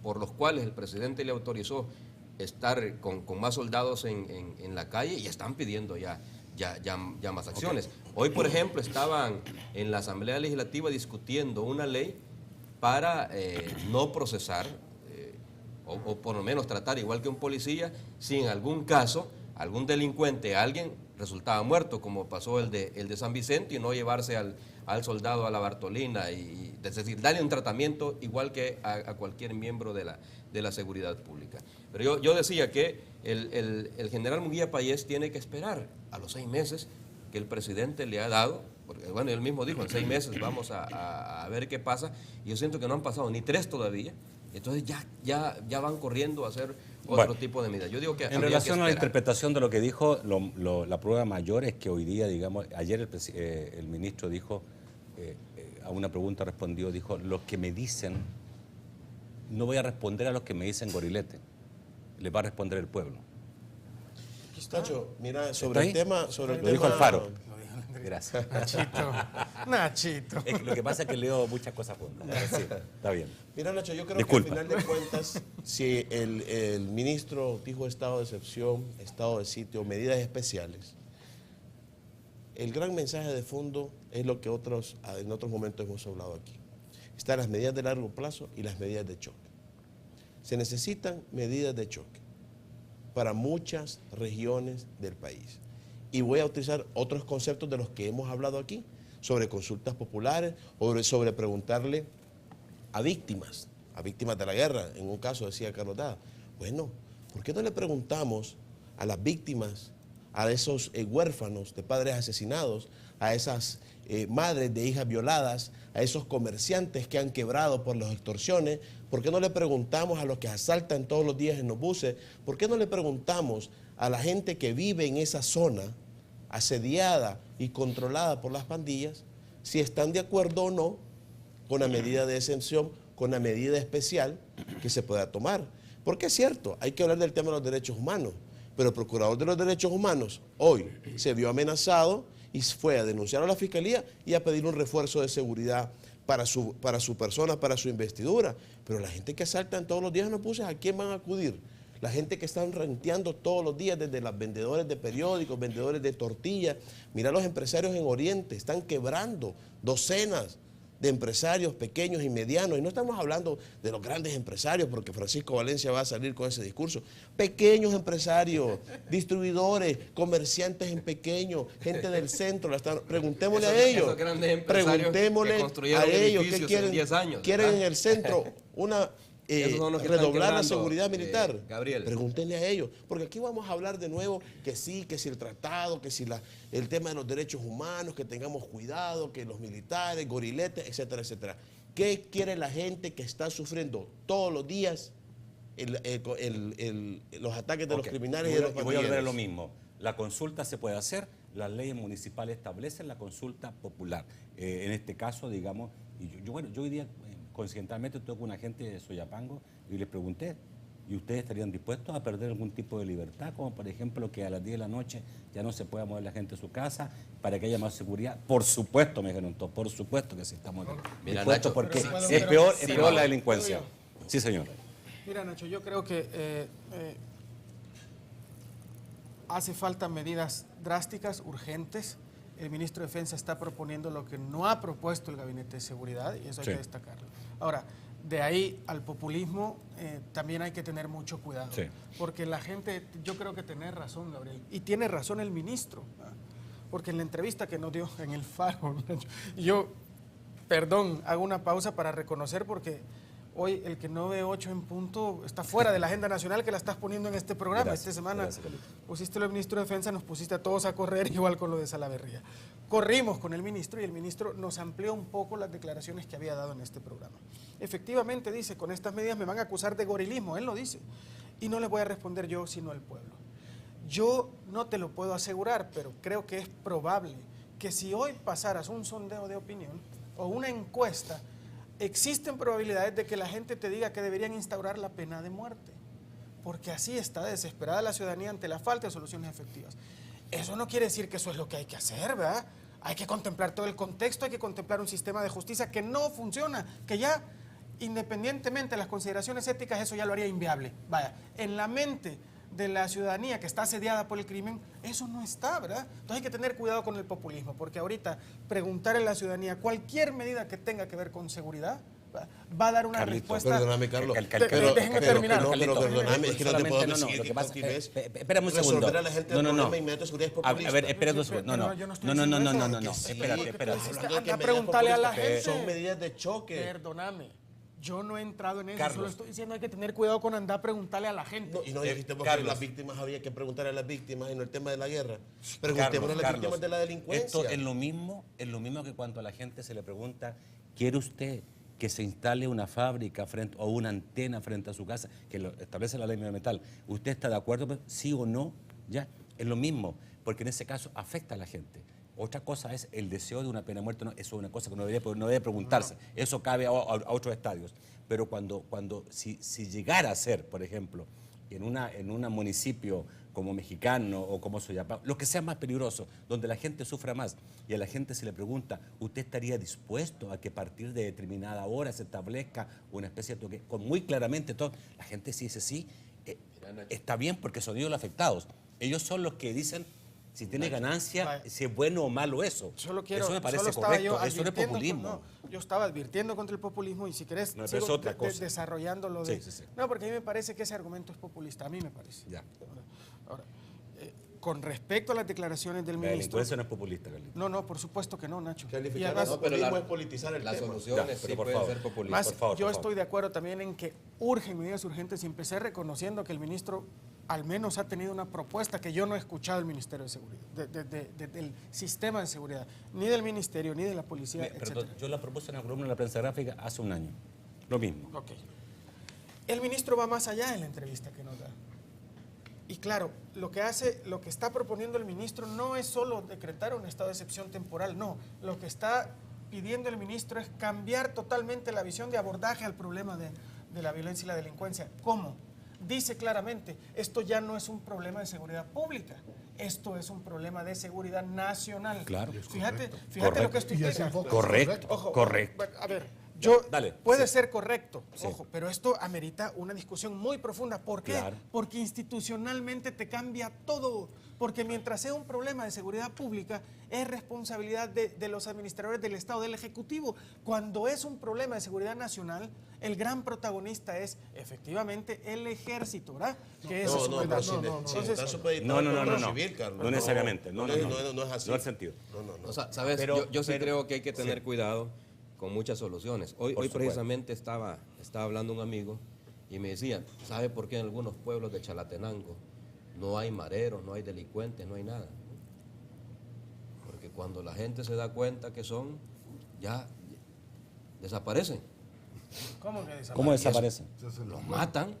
por los cuales el presidente le autorizó estar con más soldados en la calle y están pidiendo ya más acciones. Hoy, por ejemplo, estaban en la Asamblea Legislativa discutiendo una ley para no procesar o por lo menos tratar igual que un policía si en algún caso algún delincuente, alguien resultaba muerto, como pasó el de San Vicente, y no llevarse al soldado a la Bartolina, es decir, darle un tratamiento igual que a cualquier miembro de la seguridad pública. Pero yo decía que el general Munguía Payés tiene que esperar a los 6 meses que el presidente le ha dado, porque bueno, él mismo dijo, en 6 meses vamos a ver qué pasa, y yo siento que no han pasado ni 3 todavía, entonces ya van corriendo a hacer otro tipo de medidas. Yo digo que en relación a la interpretación de lo que dijo, la prueba mayor es que hoy día, digamos, ayer el ministro dijo, a una pregunta respondió, dijo, los que me dicen, no voy a responder a los que me dicen gorilete, le va a responder el pueblo. Nacho, mira, sobre el tema... Lo dijo Alfaro. Gracias. Nachito. Lo que pasa es que leo muchas cosas juntas. Sí, está bien. Mira, Nacho, yo creo Disculpa. que al final de cuentas, si el ministro dijo estado de excepción, estado de sitio, medidas especiales, el gran mensaje de fondo es lo que en otros momentos hemos hablado aquí. Están las medidas de largo plazo y las medidas de choque. Se necesitan medidas de choque para muchas regiones del país. Y voy a utilizar otros conceptos de los que hemos hablado aquí, sobre consultas populares, o sobre preguntarle a víctimas de la guerra, en un caso decía Carlos Dada. Bueno, ¿por qué no le preguntamos a las víctimas, a esos huérfanos de padres asesinados, a esas madres de hijas violadas, a esos comerciantes que han quebrado por las extorsiones? ¿Por qué no le preguntamos a los que asaltan todos los días en los buses? ¿Por qué no le preguntamos a la gente que vive en esa zona asediada y controlada por las pandillas si están de acuerdo o no con la medida de exención, con la medida especial que se pueda tomar? Porque es cierto, hay que hablar del tema de los derechos humanos, pero el Procurador de los Derechos Humanos hoy se vio amenazado y fue a denunciar a la Fiscalía y a pedir un refuerzo de seguridad para su persona, para su investidura. Pero la gente que asaltan todos los días en los buses, ¿a quién van a acudir? La gente que están renteando todos los días, desde los vendedores de periódicos, vendedores de tortillas. Mira, los empresarios en Oriente están quebrando docenas de empresarios pequeños y medianos. Y no estamos hablando de los grandes empresarios, porque Francisco Valencia va a salir con ese discurso. Pequeños empresarios, distribuidores, comerciantes en pequeño, gente del centro. Preguntémosle a ellos. Preguntémosle a ellos qué quieren. 10 años, quieren en el centro una... redoblar la seguridad militar. Gabriel. Pregúntenle a ellos, porque aquí vamos a hablar de nuevo que sí, que si el tratado, que si el tema de los derechos humanos, que tengamos cuidado, que los militares, goriletes, etcétera, etcétera. ¿Qué quiere la gente que está sufriendo todos los días los ataques de los criminales y de los pandilleros? Voy a hablar de lo mismo. La consulta se puede hacer, las leyes municipales establecen la consulta popular. En este caso, digamos, y yo hoy día... coincidentalmente estoy con una gente de Soyapango y les pregunté, ¿y ustedes estarían dispuestos a perder algún tipo de libertad? Como por ejemplo que a las 10 de la noche ya no se pueda mover la gente de su casa para que haya más seguridad. Por supuesto, me dijeron todos, por supuesto que sí estamos dispuestos, porque es peor la delincuencia. Sí, señor. Mira, Nacho, yo creo que hace falta medidas drásticas, urgentes. El ministro de Defensa está proponiendo lo que no ha propuesto el Gabinete de Seguridad, y eso hay que destacarlo. Ahora, de ahí al populismo también hay que tener mucho cuidado, porque la gente, yo creo que tiene razón, Gabriel, y tiene razón el ministro, porque en la entrevista que nos dio en el Faro, yo, perdón, hago una pausa para reconocer, porque hoy el que no ve 8 en punto está fuera de la agenda nacional que la estás poniendo en este programa. Esta semana pusiste al ministro de Defensa, nos pusiste a todos a correr, igual con lo de Salaverría. Corrimos con el ministro y el ministro nos amplió un poco las declaraciones que había dado en este programa. Efectivamente dice, con estas medidas me van a acusar de gorilismo, él lo dice. Y no le voy a responder yo, sino el pueblo. Yo no te lo puedo asegurar, pero creo que es probable que si hoy pasaras un sondeo de opinión o una encuesta, existen probabilidades de que la gente te diga que deberían instaurar la pena de muerte, porque así está desesperada la ciudadanía ante la falta de soluciones efectivas. Eso no quiere decir que eso es lo que hay que hacer, ¿verdad? Hay que contemplar todo el contexto, hay que contemplar un sistema de justicia que no funciona, que ya independientemente de las consideraciones éticas, eso ya lo haría inviable. Vaya, en la mente de la ciudadanía que está asediada por el crimen, eso no está, ¿verdad? Entonces hay que tener cuidado con el populismo, porque ahorita preguntarle a la ciudadanía cualquier medida que tenga que ver con seguridad va a dar una Carlito, respuesta. Perdóname, Carlos. Déjeme terminar. Pero perdóname, es que no te puedo decir lo que que pasa es espérame un segundo. resolver a la gente el problema inmediato de seguridad es populista. A ver, espérate un segundo. No, Yo no estoy no, diciendo no, eso. espérate. Hablando de que Anda a medidas preguntarle a la populistas gente. son medidas de choque. Perdóname, yo no he entrado en eso, Carlos. solo estoy diciendo hay que tener cuidado con andar a preguntarle a la gente. No, y no dijiste porque Carlos. las víctimas había que preguntarle a las víctimas y no el tema de la guerra. Preguntémosle a las víctimas de la delincuencia. Esto es lo mismo que cuando a la gente se le pregunta, ¿quiere usted que se instale una fábrica o una antena frente a su casa, que lo establece la ley medioambiental? ¿Usted está de acuerdo? ¿Sí o no? Ya, es lo mismo, porque en ese caso afecta a la gente. Otra cosa es el deseo de una pena de muerte, no, eso es una cosa que no debe preguntarse, eso cabe a otros estadios. Pero si llegara a ser, por ejemplo, en un municipio como Mexicano o como Soyapán, lo que sea más peligroso, donde la gente sufra más, y a la gente se le pregunta, ¿usted estaría dispuesto a que a partir de determinada hora se establezca una especie de toque? Con muy claramente todo, la gente sí dice sí, está bien porque son ellos los afectados. Ellos son los que dicen si tiene ganancia, si es bueno o malo eso. Eso me parece correcto, eso no es populismo. Yo estaba advirtiendo contra el populismo y si querés No, pero sigo es otra cosa. desarrollándolo. Sí. No, porque a mí me parece que ese argumento es populista, a mí me parece. Ya. Ahora, con respecto a las declaraciones del La ministro... delincuencia no es populista, Carlito. No, por supuesto que no, Nacho. Calificar Y además, no, pero es politizar el las tema. soluciones Ya, sí pero por pueden favor. ser populistas. Más, por favor, yo por favor. estoy de acuerdo también en que urgen medidas urgentes y empecé reconociendo que el ministro al menos ha tenido una propuesta que yo no he escuchado del Ministerio de Seguridad, del sistema de seguridad, ni del Ministerio, ni de la policía, etc. Yo la propuse en la columna de la prensa gráfica hace un año. Lo mismo. Ok. El ministro va más allá en la entrevista que nos da. Y claro, lo que está proponiendo el ministro no es solo decretar un estado de excepción temporal, no. Lo que está pidiendo el ministro es cambiar totalmente la visión de abordaje al problema de la violencia y la delincuencia. ¿Cómo? Dice claramente, esto ya no es un problema de seguridad pública, esto es un problema de seguridad nacional. Claro. Fíjate Correcto. lo que estoy diciendo. Correcto, Ojo, correcto. A ver, Dale, puede sí. ser correcto, Sí. ojo, pero esto amerita una discusión muy profunda. ¿Por qué? Claro. Porque institucionalmente te cambia todo. Porque mientras sea un problema de seguridad pública, es responsabilidad de los administradores del Estado, del Ejecutivo. Cuando es un problema de seguridad nacional, el gran protagonista es efectivamente el Ejército, ¿verdad? Que eso es verdad. Entonces, No necesariamente. No es así. No es sentido. O sea, ¿sabes? Pero- yo sí pero- creo que hay que tener sí. cuidado con muchas soluciones. Hoy supuesto. precisamente estaba hablando un amigo y me decía, ¿sabe por qué en algunos pueblos de Chalatenango no hay mareros, no hay delincuentes, no hay nada? Porque cuando la gente se da cuenta que son, ya desaparecen. ¿cómo que desaparece? ¿Cómo desaparecen? Los matan.